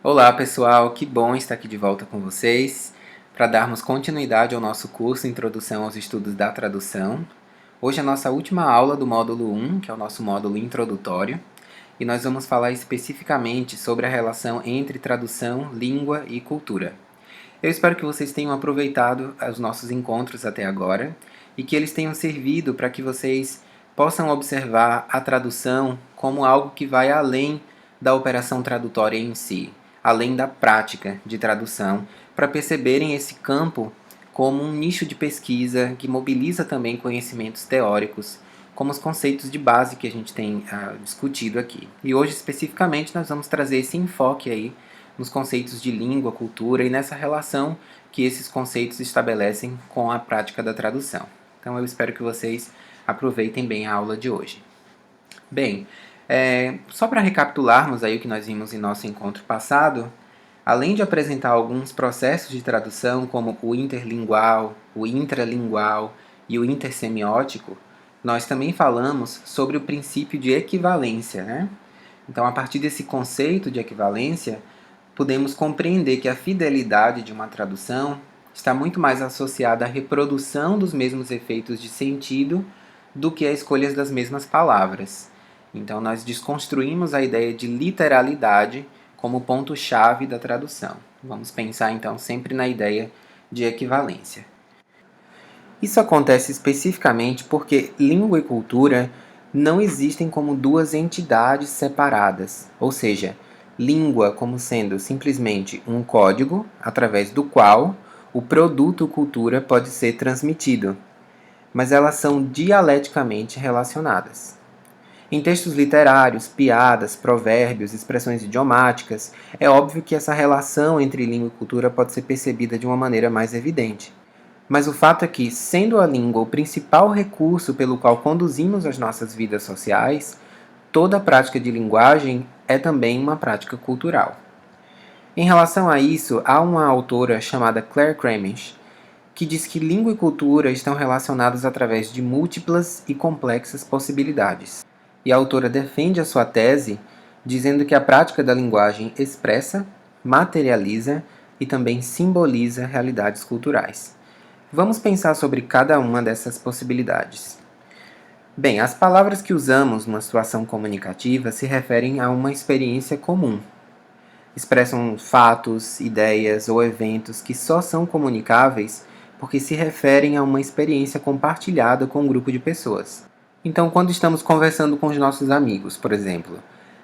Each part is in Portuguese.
Olá pessoal, que bom estar aqui de volta com vocês para darmos continuidade ao nosso curso Introdução aos Estudos da Tradução. Hoje é a nossa última aula do módulo 1, que é o nosso módulo introdutório, e nós vamos falar especificamente sobre a relação entre tradução, língua e cultura. Eu espero que vocês tenham aproveitado os nossos encontros até agora e que eles tenham servido para que vocês possam observar a tradução como algo que vai além da operação tradutória em si, além da prática de tradução, para perceberem esse campo como um nicho de pesquisa que mobiliza também conhecimentos teóricos, como os conceitos de base que a gente tem discutido aqui. E hoje, especificamente, nós vamos trazer esse enfoque aí nos conceitos de língua, cultura e nessa relação que esses conceitos estabelecem com a prática da tradução. Então eu espero que vocês aproveitem bem a aula de hoje. Bem, só para recapitularmos aí o que nós vimos em nosso encontro passado, além de apresentar alguns processos de tradução, como o interlingual, o intralingual e o intersemiótico, nós também falamos sobre o princípio de equivalência, né? Então, a partir desse conceito de equivalência, podemos compreender que a fidelidade de uma tradução está muito mais associada à reprodução dos mesmos efeitos de sentido do que a escolha das mesmas palavras. Então, nós desconstruímos a ideia de literalidade como ponto-chave da tradução. Vamos pensar, então, sempre na ideia de equivalência. Isso acontece especificamente porque língua e cultura não existem como duas entidades separadas, ou seja, língua como sendo simplesmente um código através do qual o produto cultura pode ser transmitido, mas elas são dialeticamente relacionadas. Em textos literários, piadas, provérbios, expressões idiomáticas, é óbvio que essa relação entre língua e cultura pode ser percebida de uma maneira mais evidente. Mas o fato é que, sendo a língua o principal recurso pelo qual conduzimos as nossas vidas sociais, toda prática de linguagem é também uma prática cultural. Em relação a isso, há uma autora chamada Claire Kremich, que diz que língua e cultura estão relacionados através de múltiplas e complexas possibilidades. E a autora defende a sua tese dizendo que a prática da linguagem expressa, materializa e também simboliza realidades culturais. Vamos pensar sobre cada uma dessas possibilidades. Bem, as palavras que usamos numa situação comunicativa se referem a uma experiência comum. Expressam fatos, ideias ou eventos que só são comunicáveis porque se referem a uma experiência compartilhada com um grupo de pessoas. Então, quando estamos conversando com os nossos amigos, por exemplo,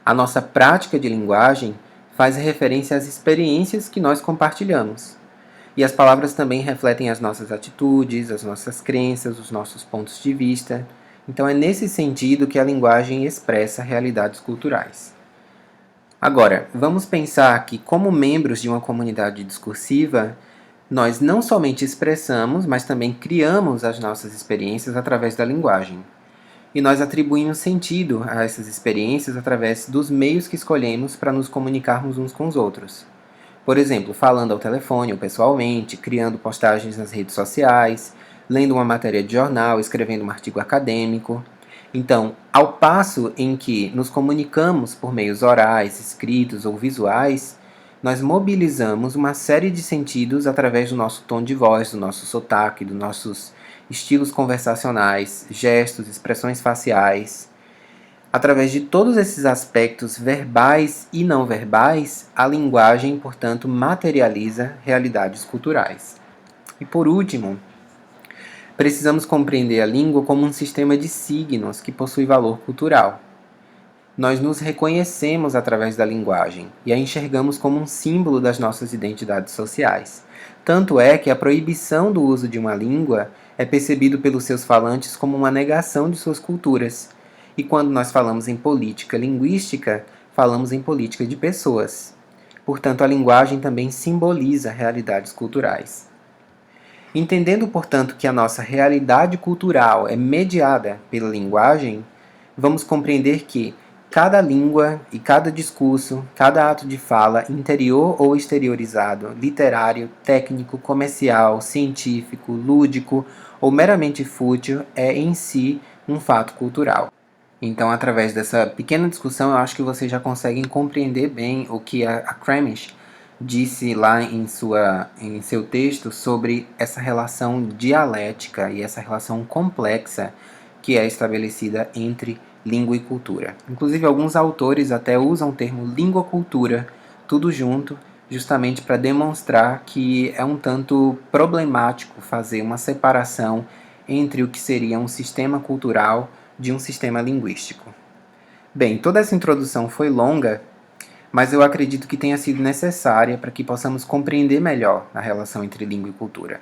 a nossa prática de linguagem faz referência às experiências que nós compartilhamos. E as palavras também refletem as nossas atitudes, as nossas crenças, os nossos pontos de vista. Então é nesse sentido que a linguagem expressa realidades culturais. Agora, vamos pensar que, como membros de uma comunidade discursiva, nós não somente expressamos, mas também criamos as nossas experiências através da linguagem. E nós atribuímos sentido a essas experiências através dos meios que escolhemos para nos comunicarmos uns com os outros. Por exemplo, falando ao telefone ou pessoalmente, criando postagens nas redes sociais, lendo uma matéria de jornal, escrevendo um artigo acadêmico. Então, ao passo em que nos comunicamos por meios orais, escritos ou visuais, nós mobilizamos uma série de sentidos através do nosso tom de voz, do nosso sotaque, dos nossos estilos conversacionais, gestos, expressões faciais. Através de todos esses aspectos verbais e não verbais, a linguagem, portanto, materializa realidades culturais. E por último, precisamos compreender a língua como um sistema de signos que possui valor cultural. Nós nos reconhecemos através da linguagem e a enxergamos como um símbolo das nossas identidades sociais. Tanto é que a proibição do uso de uma língua é percebido pelos seus falantes como uma negação de suas culturas. E quando nós falamos em política linguística, falamos em política de pessoas. Portanto, a linguagem também simboliza realidades culturais. Entendendo, portanto, que a nossa realidade cultural é mediada pela linguagem, vamos compreender que cada língua e cada discurso, cada ato de fala, interior ou exteriorizado, literário, técnico, comercial, científico, lúdico ou meramente fútil, é em si um fato cultural. Então, através dessa pequena discussão, eu acho que vocês já conseguem compreender bem o que a Kremich disse lá em seu texto sobre essa relação dialética e essa relação complexa que é estabelecida entre língua e cultura. Inclusive, alguns autores até usam o termo língua-cultura, tudo junto, justamente para demonstrar que é um tanto problemático fazer uma separação entre o que seria um sistema cultural de um sistema linguístico. Bem, toda essa introdução foi longa, mas eu acredito que tenha sido necessária para que possamos compreender melhor a relação entre língua e cultura.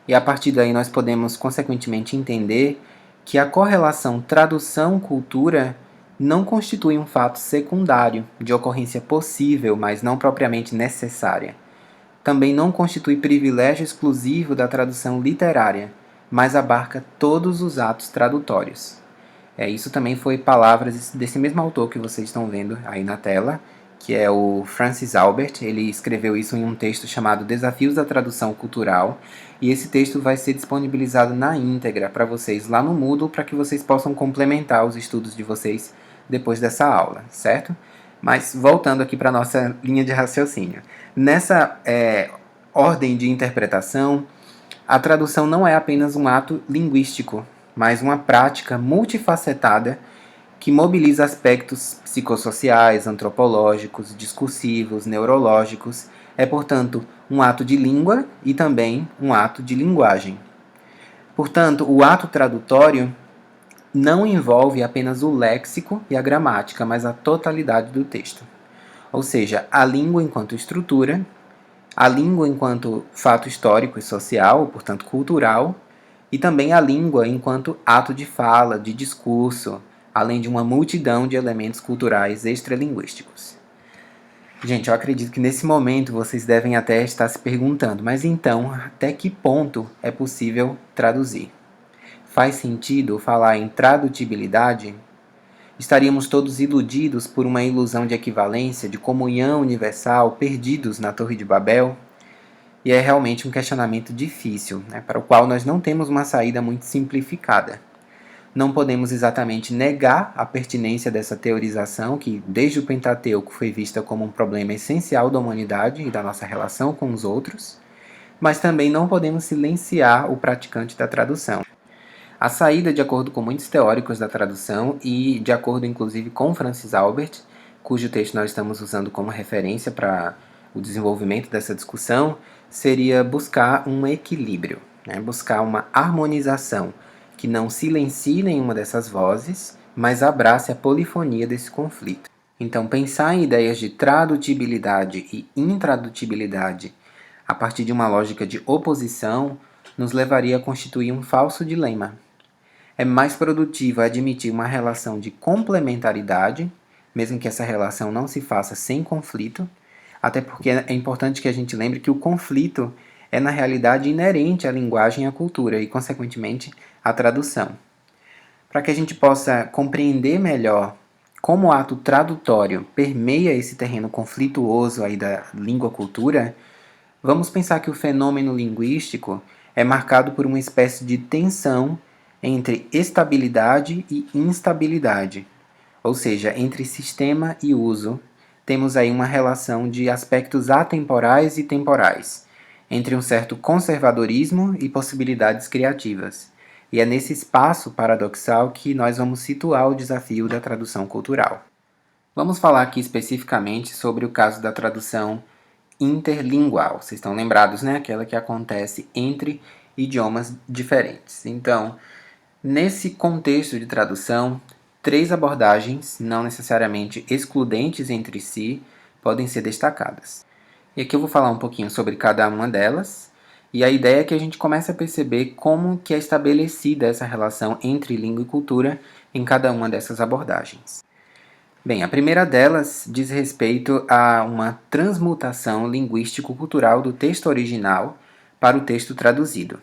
E a partir daí nós podemos, consequentemente, entender que a correlação tradução-cultura não constitui um fato secundário, de ocorrência possível, mas não propriamente necessária. Também não constitui privilégio exclusivo da tradução literária, mas abarca todos os atos tradutórios. Isso também foi palavras desse mesmo autor que vocês estão vendo aí na tela, que é o Francis Albert. Ele escreveu isso em um texto chamado Desafios da Tradução Cultural, e esse texto vai ser disponibilizado na íntegra para vocês lá no Moodle, para que vocês possam complementar os estudos de vocês depois dessa aula, certo? Mas voltando aqui para a nossa linha de raciocínio. Nessa ordem de interpretação, a tradução não é apenas um ato linguístico, mas uma prática multifacetada que mobiliza aspectos psicossociais, antropológicos, discursivos, neurológicos. É, portanto, um ato de língua e também um ato de linguagem. Portanto, o ato tradutório não envolve apenas o léxico e a gramática, mas a totalidade do texto. Ou seja, a língua enquanto estrutura, a língua enquanto fato histórico e social, portanto cultural, e também a língua enquanto ato de fala, de discurso, além de uma multidão de elementos culturais extralinguísticos. Gente, eu acredito que nesse momento vocês devem até estar se perguntando, mas então, até que ponto é possível traduzir? Faz sentido falar em tradutibilidade? Estaríamos todos iludidos por uma ilusão de equivalência, de comunhão universal, perdidos na Torre de Babel? E é realmente um questionamento difícil, para o qual nós não temos uma saída muito simplificada. Não podemos exatamente negar a pertinência dessa teorização, que desde o Pentateuco foi vista como um problema essencial da humanidade e da nossa relação com os outros, mas também não podemos silenciar o praticante da tradução. A saída, de acordo com muitos teóricos da tradução e de acordo inclusive com Francis Albert, cujo texto nós estamos usando como referência para o desenvolvimento dessa discussão, seria buscar um equilíbrio, buscar uma harmonização que não silencie nenhuma dessas vozes, mas abrace a polifonia desse conflito. Então, pensar em ideias de tradutibilidade e intradutibilidade a partir de uma lógica de oposição nos levaria a constituir um falso dilema. É mais produtivo admitir uma relação de complementaridade, mesmo que essa relação não se faça sem conflito, até porque é importante que a gente lembre que o conflito é, na realidade, inerente à linguagem e à cultura, e, consequentemente, à tradução. Para que a gente possa compreender melhor como o ato tradutório permeia esse terreno conflituoso aí da língua-cultura, vamos pensar que o fenômeno linguístico é marcado por uma espécie de tensão entre estabilidade e instabilidade, ou seja, entre sistema e uso. Temos aí uma relação de aspectos atemporais e temporais, entre um certo conservadorismo e possibilidades criativas. E é nesse espaço paradoxal que nós vamos situar o desafio da tradução cultural. Vamos falar aqui especificamente sobre o caso da tradução interlingual. Vocês estão lembrados, né? Aquela que acontece entre idiomas diferentes. Então, nesse contexto de tradução, 3 abordagens, não necessariamente excludentes entre si, podem ser destacadas. E aqui eu vou falar um pouquinho sobre cada uma delas, e a ideia é que a gente comece a perceber como que é estabelecida essa relação entre língua e cultura em cada uma dessas abordagens. Bem, a primeira delas diz respeito a uma transmutação linguístico-cultural do texto original para o texto traduzido.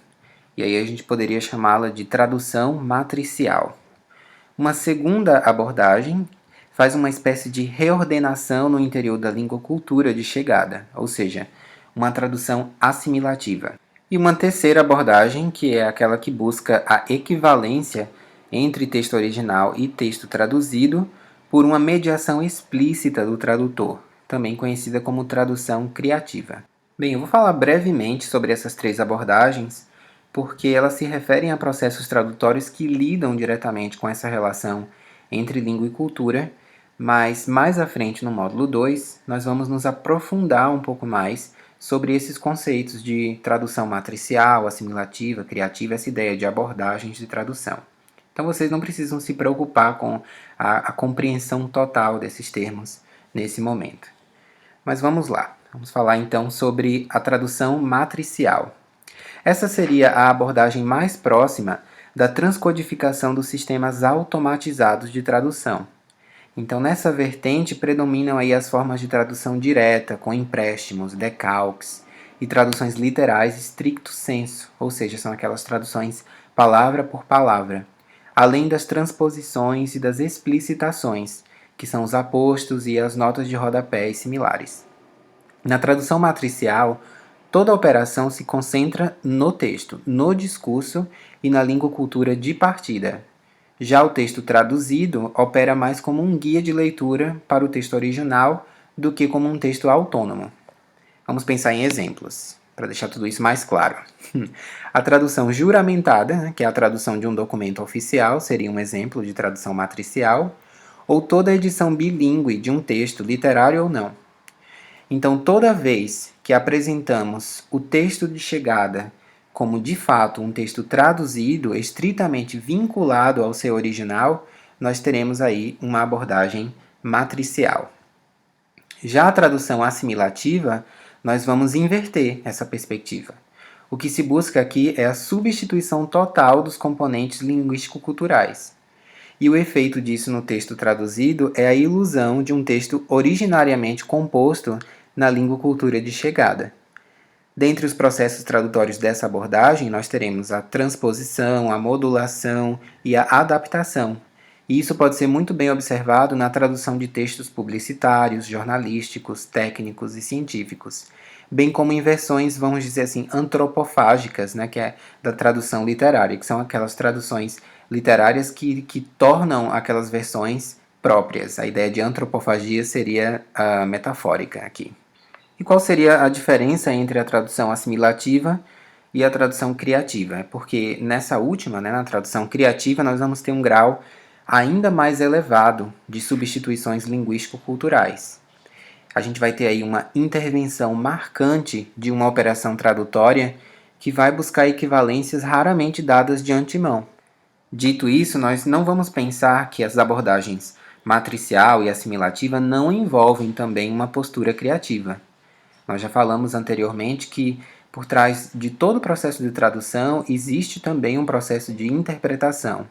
E aí a gente poderia chamá-la de tradução matricial. Uma segunda abordagem faz uma espécie de reordenação no interior da língua-cultura de chegada, ou seja, uma tradução assimilativa. E uma terceira abordagem, que é aquela que busca a equivalência entre texto original e texto traduzido por uma mediação explícita do tradutor, também conhecida como tradução criativa. Bem, eu vou falar brevemente sobre essas três abordagens, porque elas se referem a processos tradutórios que lidam diretamente com essa relação entre língua e cultura, mas mais à frente no módulo 2, nós vamos nos aprofundar um pouco mais sobre esses conceitos de tradução matricial, assimilativa, criativa, essa ideia de abordagens de tradução. Então vocês não precisam se preocupar com a compreensão total desses termos nesse momento. Mas vamos lá, vamos falar então sobre a tradução matricial. Essa seria a abordagem mais próxima da transcodificação dos sistemas automatizados de tradução. Então, nessa vertente predominam aí as formas de tradução direta, com empréstimos, decalques e traduções literais stricto sensu, ou seja, são aquelas traduções palavra por palavra, além das transposições e das explicitações, que são os apostos e as notas de rodapé e similares. Na tradução matricial, toda a operação se concentra no texto, no discurso e na língua-cultura de partida. Já o texto traduzido opera mais como um guia de leitura para o texto original do que como um texto autônomo. Vamos pensar em exemplos, para deixar tudo isso mais claro. A tradução juramentada, que é a tradução de um documento oficial, seria um exemplo de tradução matricial, ou toda a edição bilíngue de um texto, literário ou não. Então, toda vez que apresentamos o texto de chegada como de fato um texto traduzido, estritamente vinculado ao seu original, nós teremos aí uma abordagem matricial. Já a tradução assimilativa, nós vamos inverter essa perspectiva. O que se busca aqui é a substituição total dos componentes linguístico-culturais. E o efeito disso no texto traduzido é a ilusão de um texto originariamente composto na língua-cultura de chegada. Dentre os processos tradutórios dessa abordagem, nós teremos a transposição, a modulação e a adaptação. E isso pode ser muito bem observado na tradução de textos publicitários, jornalísticos, técnicos e científicos, bem como em versões, vamos dizer assim, antropofágicas, né, que é da tradução literária, que são aquelas traduções literárias que tornam aquelas versões próprias. A ideia de antropofagia seria metafórica aqui. E qual seria a diferença entre a tradução assimilativa e a tradução criativa? Porque nessa última, né, na tradução criativa, nós vamos ter um grau ainda mais elevado de substituições linguístico-culturais. A gente vai ter aí uma intervenção marcante de uma operação tradutória que vai buscar equivalências raramente dadas de antemão. Dito isso, nós não vamos pensar que as abordagens matricial e assimilativa não envolvem também uma postura criativa. Nós já falamos anteriormente que por trás de todo o processo de tradução existe também um processo de interpretação.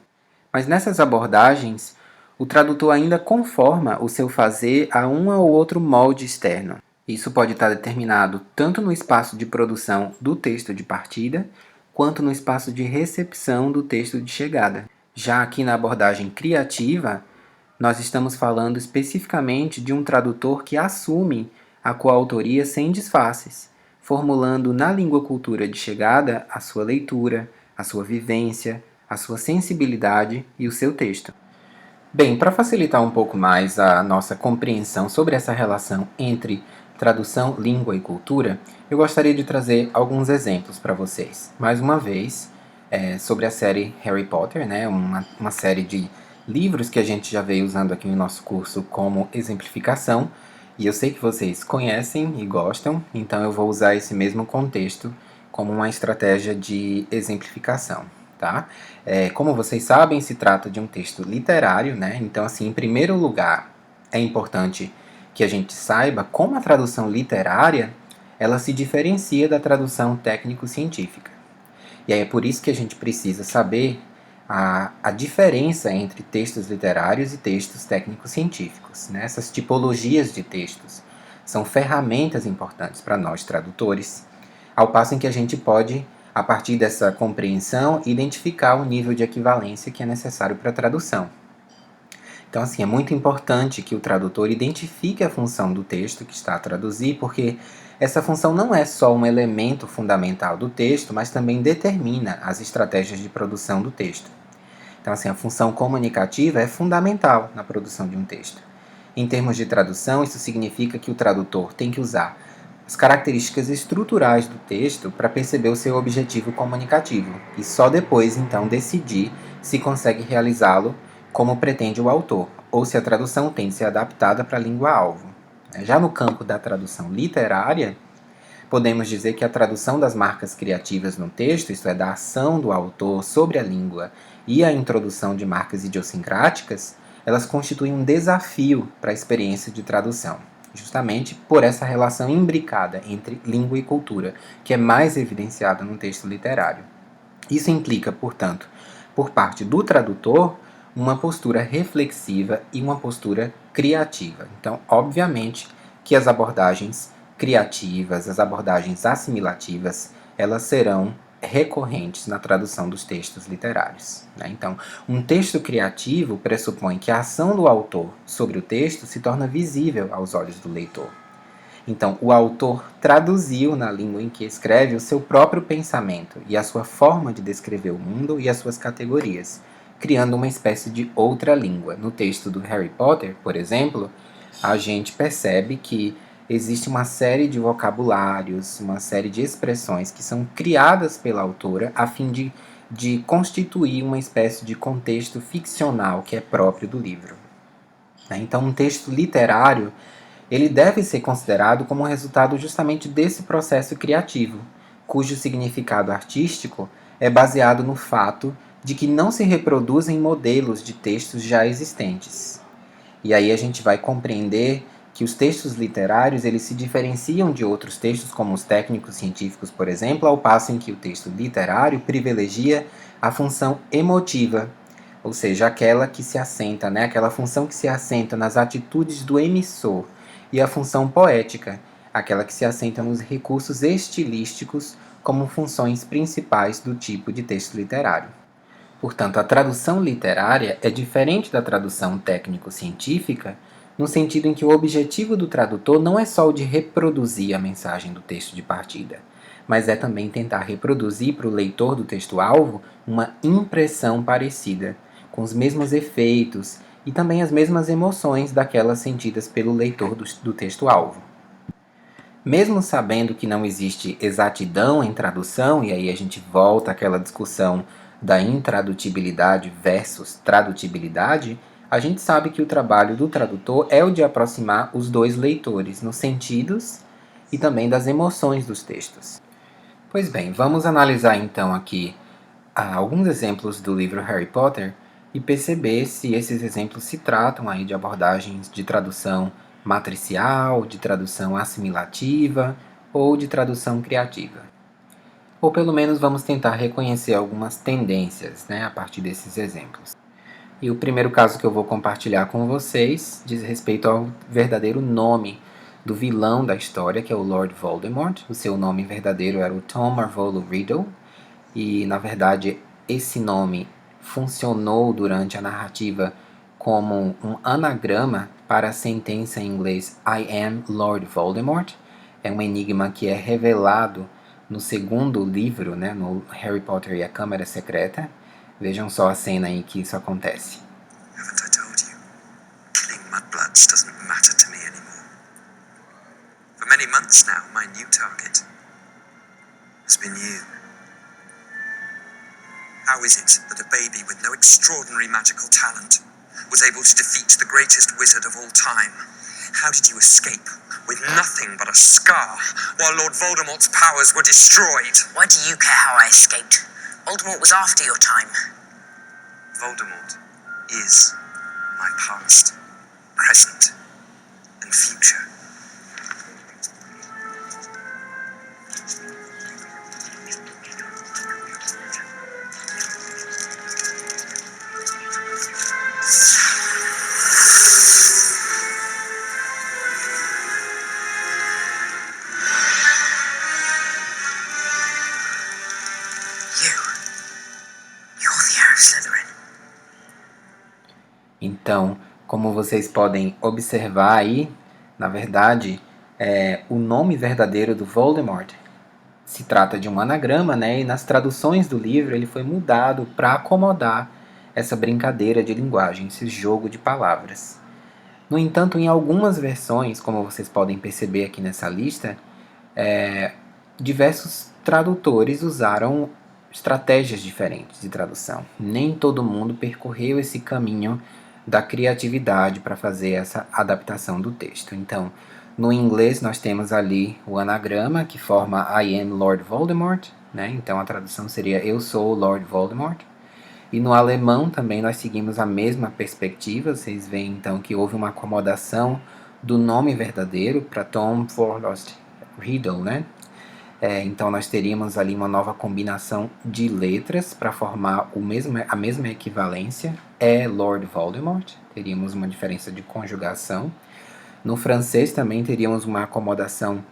Mas nessas abordagens, o tradutor ainda conforma o seu fazer a um ou outro molde externo. Isso pode estar determinado tanto no espaço de produção do texto de partida, quanto no espaço de recepção do texto de chegada. Já aqui na abordagem criativa, nós estamos falando especificamente de um tradutor que assume a coautoria sem disfarces, formulando na língua-cultura de chegada a sua leitura, a sua vivência, a sua sensibilidade e o seu texto. Bem, para facilitar um pouco mais a nossa compreensão sobre essa relação entre tradução, língua e cultura, eu gostaria de trazer alguns exemplos para vocês. Mais uma vez, sobre a série Harry Potter, né, uma série de livros que a gente já veio usando aqui no nosso curso como exemplificação, e eu sei que vocês conhecem e gostam, então eu vou usar esse mesmo contexto como uma estratégia de exemplificação, tá? Como vocês sabem, se trata de um texto literário, né? Então, assim, em primeiro lugar, é importante que a gente saiba como a tradução literária ela se diferencia da tradução técnico-científica. E aí é por isso que a gente precisa saber a diferença entre textos literários e textos técnico-científicos. Né? Essas tipologias de textos são ferramentas importantes para nós tradutores, ao passo em que a gente pode, a partir dessa compreensão, identificar o nível de equivalência que é necessário para a tradução. Então, assim, é muito importante que o tradutor identifique a função do texto que está a traduzir, porque essa função não é só um elemento fundamental do texto, mas também determina as estratégias de produção do texto. Então, assim, a função comunicativa é fundamental na produção de um texto. Em termos de tradução, isso significa que o tradutor tem que usar as características estruturais do texto para perceber o seu objetivo comunicativo e só depois, então, decidir se consegue realizá-lo como pretende o autor, ou se a tradução tem de ser adaptada para a língua-alvo. Já no campo da tradução literária, podemos dizer que a tradução das marcas criativas no texto, isto é, da ação do autor sobre a língua, e a introdução de marcas idiosincráticas, elas constituem um desafio para a experiência de tradução, justamente por essa relação imbricada entre língua e cultura, que é mais evidenciada no texto literário. Isso implica, portanto, por parte do tradutor, uma postura reflexiva e uma postura criativa. Então, obviamente que as abordagens criativas, as abordagens assimilativas, elas serão recorrentes na tradução dos textos literários. Então, um texto criativo pressupõe que a ação do autor sobre o texto se torna visível aos olhos do leitor. Então, o autor traduziu na língua em que escreve o seu próprio pensamento e a sua forma de descrever o mundo e as suas categorias, criando uma espécie de outra língua. No texto do Harry Potter, por exemplo, a gente percebe que existe uma série de vocabulários, uma série de expressões que são criadas pela autora a fim de constituir uma espécie de contexto ficcional que é próprio do livro. Então, um texto literário ele deve ser considerado como resultado justamente desse processo criativo, cujo significado artístico é baseado no fato de que não se reproduzem modelos de textos já existentes. E aí a gente vai compreender que os textos literários eles se diferenciam de outros textos, como os técnicos científicos, por exemplo, ao passo em que o texto literário privilegia a função emotiva, ou seja, aquela que se assenta, aquela função que se assenta nas atitudes do emissor, e a função poética, aquela que se assenta nos recursos estilísticos como funções principais do tipo de texto literário. Portanto, a tradução literária é diferente da tradução técnico-científica, no sentido em que o objetivo do tradutor não é só o de reproduzir a mensagem do texto de partida, mas é também tentar reproduzir para o leitor do texto-alvo uma impressão parecida, com os mesmos efeitos e também as mesmas emoções daquelas sentidas pelo leitor do texto-alvo. Mesmo sabendo que não existe exatidão em tradução, e aí a gente volta àquela discussão da intradutibilidade versus tradutibilidade, a gente sabe que o trabalho do tradutor é o de aproximar os dois leitores nos sentidos e também das emoções dos textos. Pois bem, vamos analisar então aqui alguns exemplos do livro Harry Potter e perceber se esses exemplos se tratam aí de abordagens de tradução matricial, de tradução assimilativa ou de tradução criativa. Ou pelo menos vamos tentar reconhecer algumas tendências, a partir desses exemplos. E o primeiro caso que eu vou compartilhar com vocês diz respeito ao verdadeiro nome do vilão da história, que é o Lord Voldemort. O seu nome verdadeiro era o Tom Marvolo Riddle, e na verdade esse nome funcionou durante a narrativa como um anagrama para a sentença em inglês I am Lord Voldemort. É um enigma que é revelado no segundo livro, no Harry Potter e a Câmara Secreta. Vejam só a cena em que isso acontece. Haven't I told you? Killing mudbloods doesn't matter to me anymore. For many months now, my new target has been you. How is it that a baby with no extraordinary magical talent was able to defeat the greatest wizard of all time? How did you escape with nothing but a scar while Lord Voldemort's powers were destroyed? Why do you care how I escaped? Voldemort was after your time. Voldemort is my past, present, and future. Então, como vocês podem observar aí, na verdade, o nome verdadeiro do Voldemort se trata de um anagrama, e nas traduções do livro ele foi mudado para acomodar essa brincadeira de linguagem, esse jogo de palavras. No entanto, em algumas versões, como vocês podem perceber aqui nessa lista, diversos tradutores usaram estratégias diferentes de tradução. Nem todo mundo percorreu esse caminho da criatividade para fazer essa adaptação do texto. Então, no inglês nós temos ali o anagrama que forma I am Lord Voldemort, né? Então a tradução seria eu sou Lord Voldemort. E no alemão também nós seguimos a mesma perspectiva. Vocês veem então que houve uma acomodação do nome verdadeiro para Tom Vorlost Riddle, né? Então nós teríamos ali uma nova combinação de letras para formar a mesma equivalência, Lord Voldemort, teríamos uma diferença de conjugação. No francês também teríamos uma acomodação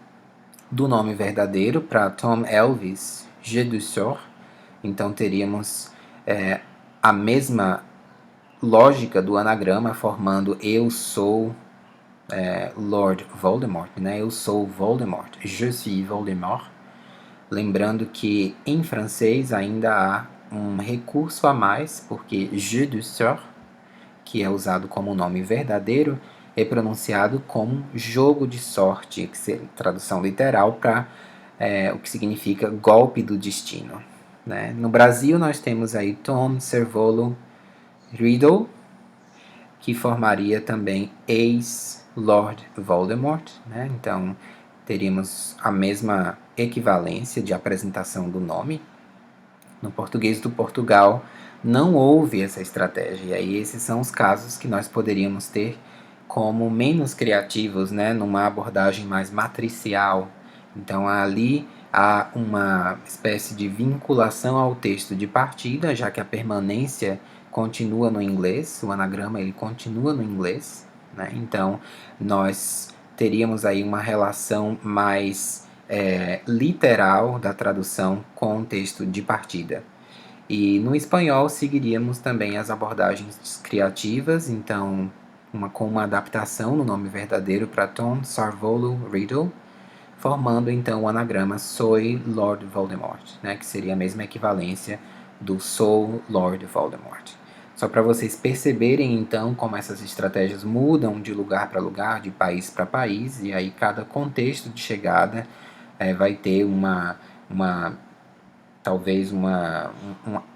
do nome verdadeiro para Tom Elvis Je du Sort, então teríamos a mesma lógica do anagrama formando eu sou Lord Voldemort, né? Eu sou Voldemort, je suis Voldemort. Lembrando que em francês ainda há um recurso a mais, porque je du sort, que é usado como nome verdadeiro, é pronunciado como jogo de sorte, que é tradução literal para o que significa golpe do destino. Né? No Brasil nós temos aí Tom Servolo Riddle, que formaria também ex-Lord Voldemort, né? Então teríamos a mesma equivalência de apresentação do nome. No português do Portugal não houve essa estratégia, e aí esses são os casos que nós poderíamos ter como menos criativos, né? Numa abordagem mais matricial. Então ali há uma espécie de vinculação ao texto de partida, já que a permanência continua no inglês, o anagrama ele continua no inglês, né? Então nós teríamos aí uma relação mais literal da tradução com o texto de partida. E no espanhol seguiríamos também as abordagens criativas, então com uma adaptação no nome verdadeiro para Tom Sarvolo Riddle, formando então o anagrama Soy Lord Voldemort, né, que seria a mesma equivalência do Sou Lord Voldemort. Só para vocês perceberem então como essas estratégias mudam de lugar para lugar, de país para país, e aí cada contexto de chegada vai ter talvez um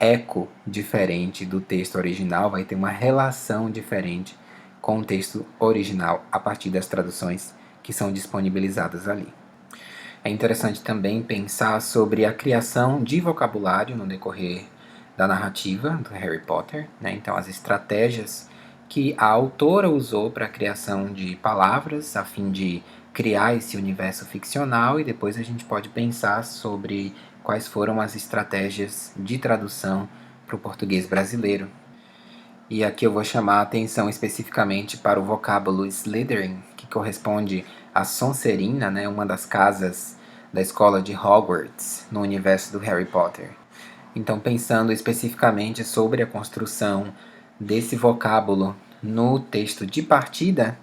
eco diferente do texto original, vai ter uma relação diferente com o texto original a partir das traduções que são disponibilizadas ali. É interessante também pensar sobre a criação de vocabulário no decorrer da narrativa do Harry Potter, né? Então as estratégias que a autora usou para a criação de palavras a fim de criar esse universo ficcional, e depois a gente pode pensar sobre quais foram as estratégias de tradução para o português brasileiro. E aqui eu vou chamar a atenção especificamente para o vocábulo Slytherin, que corresponde a Sonserina, né, uma das casas da escola de Hogwarts no universo do Harry Potter. Então, pensando especificamente sobre a construção desse vocábulo no texto de partida,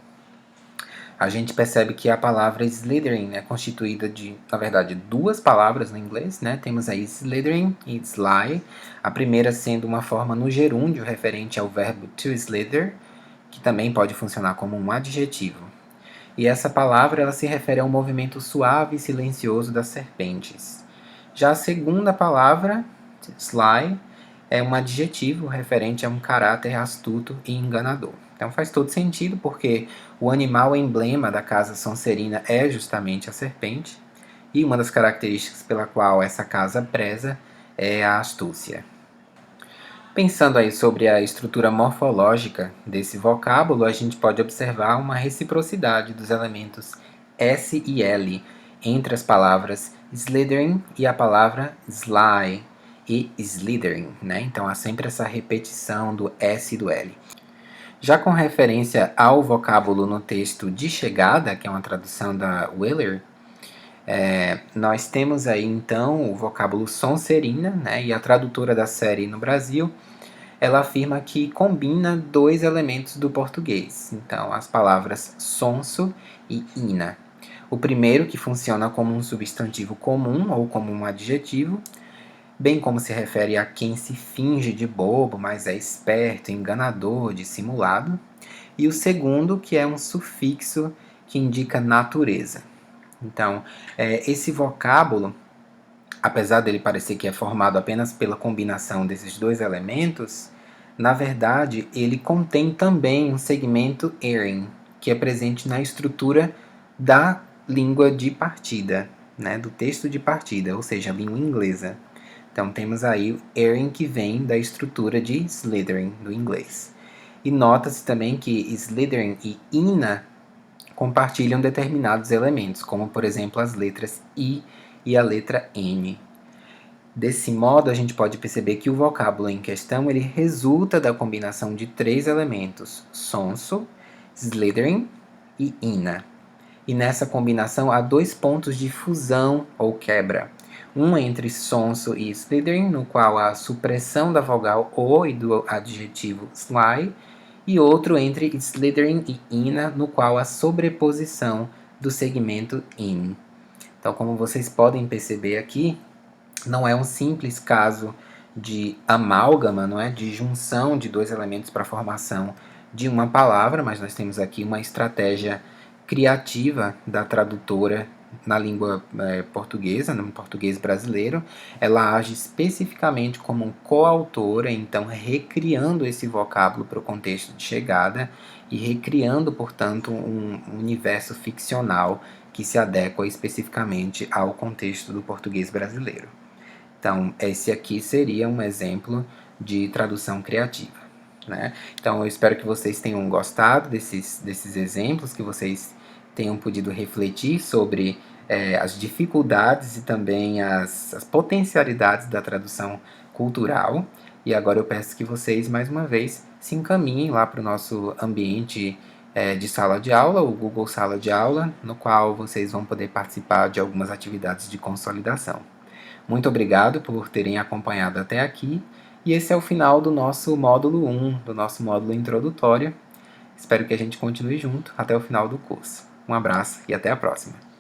a gente percebe que a palavra Slytherin é constituída de, na verdade, duas palavras no inglês, né? Temos aí Slytherin e Sly, a primeira sendo uma forma no gerúndio referente ao verbo to slither, que também pode funcionar como um adjetivo. E essa palavra ela se refere a um movimento suave e silencioso das serpentes. Já a segunda palavra, Sly, é um adjetivo referente a um caráter astuto e enganador. Então faz todo sentido, porque o animal emblema da casa Sonserina é justamente a serpente, e uma das características pela qual essa casa preza é a astúcia. Pensando aí sobre a estrutura morfológica desse vocábulo, a gente pode observar uma reciprocidade dos elementos S e L entre as palavras Slytherin e a palavra Sly e Slytherin, né? Então há sempre essa repetição do S e do L. Já com referência ao vocábulo no texto de chegada, que é uma tradução da Wheeler, nós temos aí então o vocábulo Sonserina, né? E a tradutora da série no Brasil, ela afirma que combina dois elementos do português, então as palavras sonso e ina. O primeiro, que funciona como um substantivo comum ou como um adjetivo, bem como se refere a quem se finge de bobo, mas é esperto, enganador, dissimulado. E o segundo, que é um sufixo que indica natureza. Então, esse vocábulo, apesar dele parecer que é formado apenas pela combinação desses dois elementos, na verdade ele contém também um segmento Aryan, que é presente na estrutura da língua de partida, né, do texto de partida, ou seja, a língua inglesa. Então temos aí o Aryan que vem da estrutura de Slytherin, do inglês. E nota-se também que Slytherin e Ina compartilham determinados elementos, como por exemplo as letras I e a letra N. Desse modo, a gente pode perceber que o vocábulo em questão ele resulta da combinação de três elementos: sonso, Slytherin e Ina. E nessa combinação há dois pontos de fusão ou quebra. Um entre sonso e Slytherin, no qual há a supressão da vogal O e do adjetivo sly, e outro entre Slytherin e Ina, no qual há sobreposição do segmento in. Então, como vocês podem perceber aqui, não é um simples caso de amálgama, não é? De junção de dois elementos para a formação de uma palavra, mas nós temos aqui uma estratégia criativa da tradutora na língua portuguesa, no português brasileiro. Ela age especificamente como um coautora, então recriando esse vocábulo para o contexto de chegada e recriando, portanto, um universo ficcional que se adequa especificamente ao contexto do português brasileiro. Então, esse aqui seria um exemplo de tradução criativa, né? Então, eu espero que vocês tenham gostado desses exemplos, que vocês tenham podido refletir sobre as dificuldades e também as potencialidades da tradução cultural. E agora eu peço que vocês, mais uma vez, se encaminhem lá para o nosso ambiente de sala de aula, o Google Sala de Aula, no qual vocês vão poder participar de algumas atividades de consolidação. Muito obrigado por terem acompanhado até aqui, e esse é o final do nosso módulo 1, do nosso módulo introdutório. Espero que a gente continue junto até o final do curso. Um abraço e até a próxima!